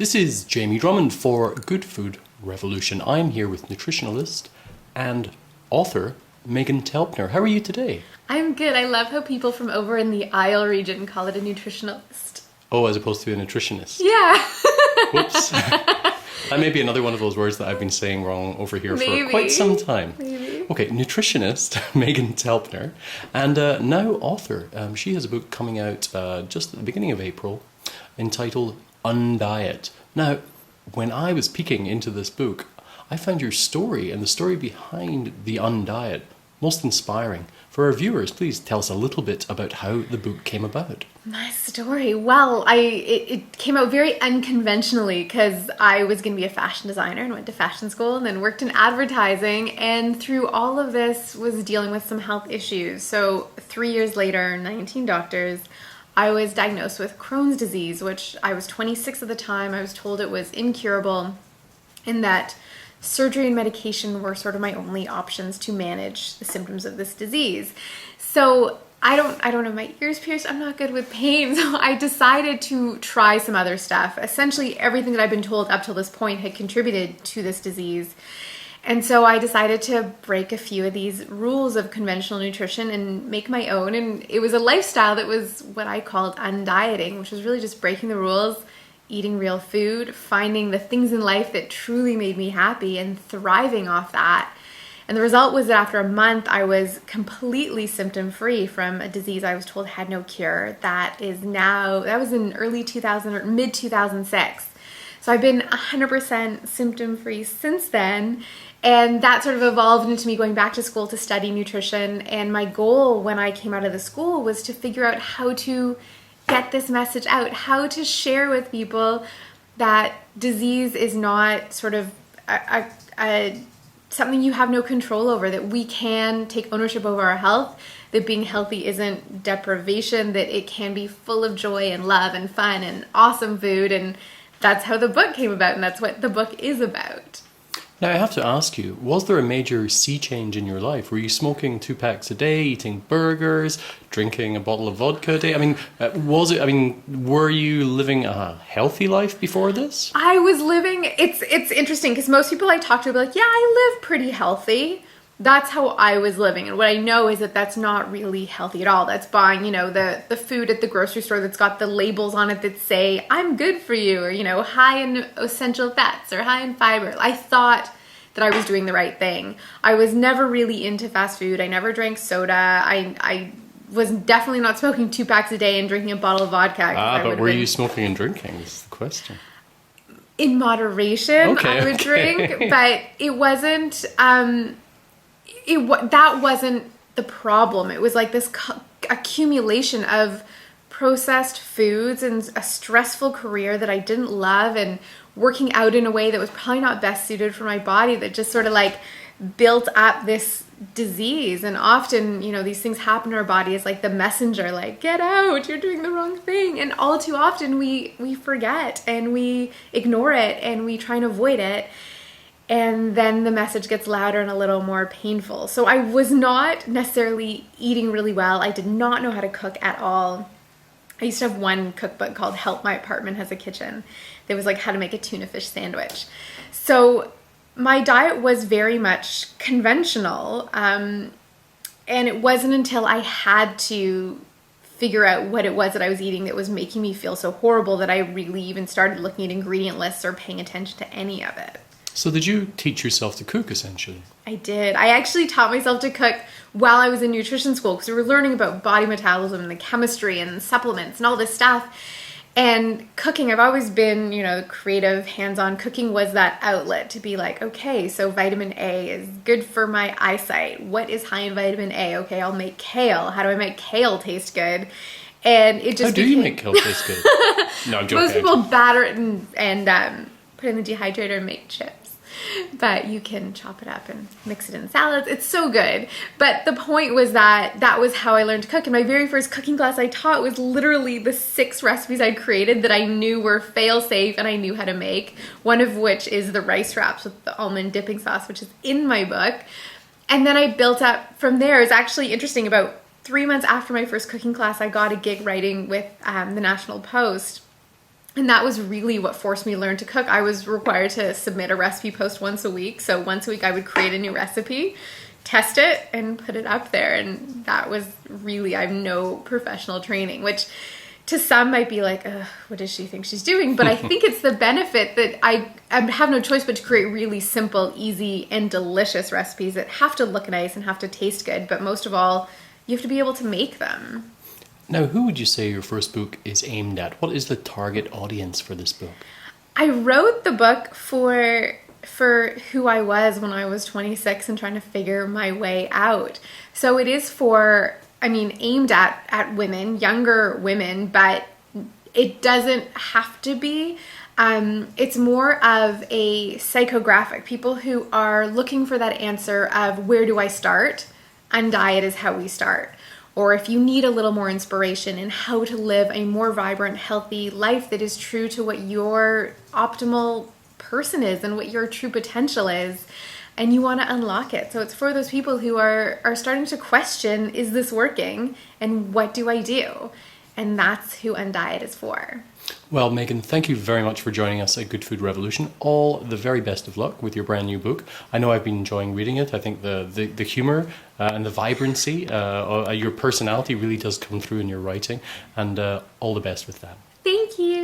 This is Jamie Drummond for Good Food Revolution. I'm here with nutritionalist and author Meghan Telpner. How are you today? I'm good. I love how people from over in the Isle region call it a nutritionalist. Oh, as opposed to a nutritionist. Yeah. Whoops. That may be another one of those words that I've been saying wrong over here Maybe. for quite some time. Maybe. Okay, nutritionist Meghan Telpner and now author. She has a book coming out just at the beginning of April entitled UnDiet. Now, when I was peeking into this book, I found your story and the story behind the UnDiet most inspiring. For our viewers, please tell us a little bit about how the book came about. My story. Well, it came out very unconventionally because I was going to be a fashion designer and went to fashion school and then worked in advertising, and through all of this was dealing with some health issues. So 3 years later, 19 doctors, I was diagnosed with Crohn's disease, which I was 26 at the time. I was told it was incurable and that surgery and medication were sort of my only options to manage the symptoms of this disease. So I don't have my ears pierced. I'm not good with pain. So I decided to try some other stuff. Essentially everything that I've been told up till this point had contributed to this disease. And so I decided to break a few of these rules of conventional nutrition and make my own. And it was a lifestyle that was what I called undieting, which was really just breaking the rules, eating real food, finding the things in life that truly made me happy and thriving off that. And the result was that after a month, I was completely symptom-free from a disease I was told had no cure. That was in early 2000 or mid 2006. So I've been 100% symptom-free since then. And that sort of evolved into me going back to school to study nutrition. And my goal when I came out of the school was to figure out how to get this message out, how to share with people that disease is not sort of something you have no control over, that we can take ownership over our health, that being healthy isn't deprivation, that it can be full of joy and love and fun and awesome food. And that's how the book came about, and that's what the book is about. Now, I have to ask you, was there a major sea change in your life? Were you smoking 2 packs a day, eating burgers, drinking a bottle of vodka a day? Were you living a healthy life before this? I was living, it's interesting because most people I talk to will be like, yeah, I live pretty healthy. That's how I was living. And what I know is that that's not really healthy at all. That's buying, the food at the grocery store that's got the labels on it that say, I'm good for you, or, high in essential fats or high in fiber. I thought that I was doing the right thing. I was never really into fast food. I never drank soda. I was definitely not smoking 2 packs a day and drinking a bottle of vodka. But were you smoking and drinking is the question. In moderation, okay, I would drink, but it wasn't... that wasn't the problem. It was like this accumulation of processed foods and a stressful career that I didn't love, and working out in a way that was probably not best suited for my body, that just sort of like built up this disease. And often, these things happen to our body as like the messenger, like, get out, you're doing the wrong thing. And all too often we forget and we ignore it and we try and avoid it. And then the message gets louder and a little more painful. So I was not necessarily eating really well. I did not know how to cook at all. I used to have one cookbook called Help My Apartment Has a Kitchen. That was like how to make a tuna fish sandwich. So my diet was very much conventional. And it wasn't until I had to figure out what it was that I was eating that was making me feel so horrible that I really even started looking at ingredient lists or paying attention to any of it. So did you teach yourself to cook, essentially? I did. I actually taught myself to cook while I was in nutrition school because we were learning about body metabolism and the chemistry and supplements and all this stuff. And cooking, I've always been, creative, hands-on. Cooking was that outlet to be like, okay, so vitamin A is good for my eyesight. What is high in vitamin A? Okay, I'll make kale. How do I make kale taste good? And it just How do you make kale taste good? No, I'm joking. Most people batter it and put it in the dehydrator and make chips. But you can chop it up and mix it in salads. It's so good. But the point was that was how I learned to cook. And my very first cooking class I taught was literally the 6 recipes I created that I knew were fail-safe and I knew how to make. One of which is the rice wraps with the almond dipping sauce, which is in my book. And then I built up from there. It's actually interesting. About 3 months after my first cooking class, I got a gig writing with the National Post. And that was really what forced me to learn to cook. I was required to submit a recipe post once a week. So once a week I would create a new recipe, test it, and put it up there. And that was really, I have no professional training, which to some might be like, what does she think she's doing? But I think it's the benefit that I have no choice but to create really simple, easy, and delicious recipes that have to look nice and have to taste good. But most of all, you have to be able to make them. Now, who would you say your first book is aimed at? What is the target audience for this book? I wrote the book for who I was when I was 26 and trying to figure my way out. So it is aimed at women, younger women, but it doesn't have to be. It's more of a psychographic. People who are looking for that answer of where do I start? UnDiet is how we start. Or if you need a little more inspiration in how to live a more vibrant, healthy life that is true to what your optimal person is and what your true potential is, and you want to unlock it. So it's for those people who are starting to question, is this working? And what do I do? And that's who UnDiet is for. Well, Meghan, thank you very much for joining us at Good Food Revolution. All the very best of luck with your brand new book. I know I've been enjoying reading it. I think the humor and the vibrancy, your personality really does come through in your writing. And all the best with that. Thank you.